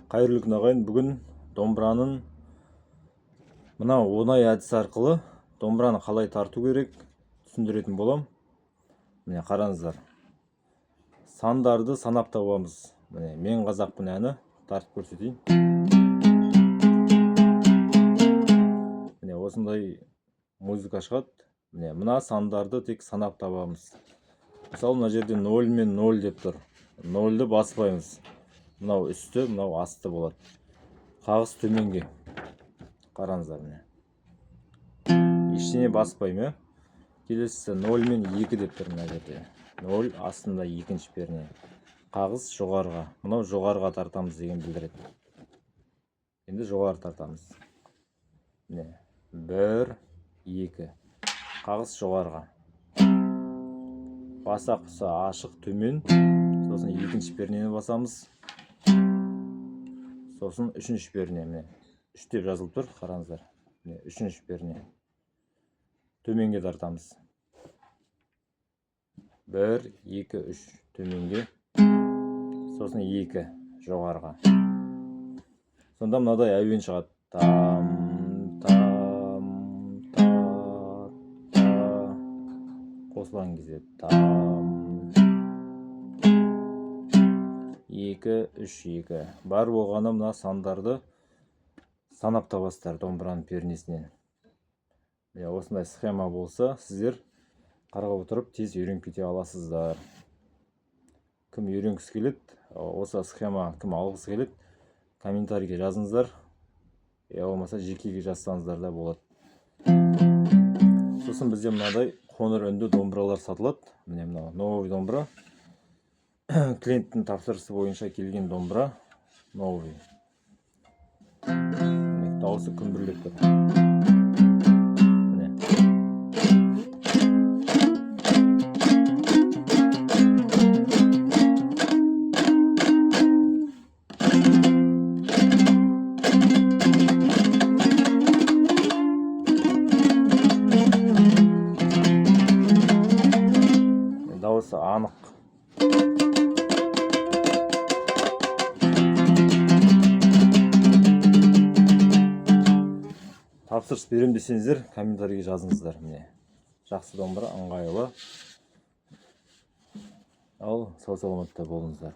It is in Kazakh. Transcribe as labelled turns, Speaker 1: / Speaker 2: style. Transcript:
Speaker 1: Қайырлы күн ағайын, бүгін домбыраның мына оңай әдісі арқылы домбыраны қалай тарту керек түсіндіретін болам. Міне қараңыздар. Сандарды санап табамыз. Міне мен қазақпын әні тартып көрсетейін. Міне осындай музыка шығады. Міне мына сандарды тек санап табамыз. Мысалы мына жерде 0 мен 0 деп тұр. 0-ды баспаймыз. Мынау үсті, мынау асты болады. Қағыс төменге. Қараңыздар міне. Ештеңе баспаймын. Келесі 0 мен 2 деп тұр мына жерде. 0 астында екінші перне. Қағыс жоғарыға. Мынау жоғарыға тартамыз деген білдіреді. Енді жоғары тартамыз. Міне 1, 2. Қағыс жоғарыға. Баса құса ашық төмен. Сосын екінші пернені басамыз. Сосын үшінші перне. Міне 3 деп жазылып тұр, қараңыздар. Міне үшінші перне. Төменге тартамыз. 1, 2, 3 төменге. Сосын 2 жоғарыға. Сонда мынадай әуен шығады. Там, там, та, та. Қосылған кезде там. 2, 3, 2. Бар болғаны мына сандарды санап табасыздар домбыраның пернесінен. Осындай схема болса, сіздер қарап отырып тез үйреніп кете аласыздар. Кім үйренгісі келеді, осы схема кім алғысы келеді, комментарийге жазыңыздар. Болмаса жекеге жазсаңыздар да болады. Сосын бізде мынадай қоңыр үнді домбыралар сатылады. Міне мынау новый домбыра. Клиенттің тапсырысы бойынша келген домбыра новый. Дауысы күмбірлеп тұр. Міне. Дауысы анық. Тапсырыс берем десеңіздер, комментарийге жазыңыздар. Міне жақсы домбыра, ыңғайлы. Ал сау саламатта болыңыздар.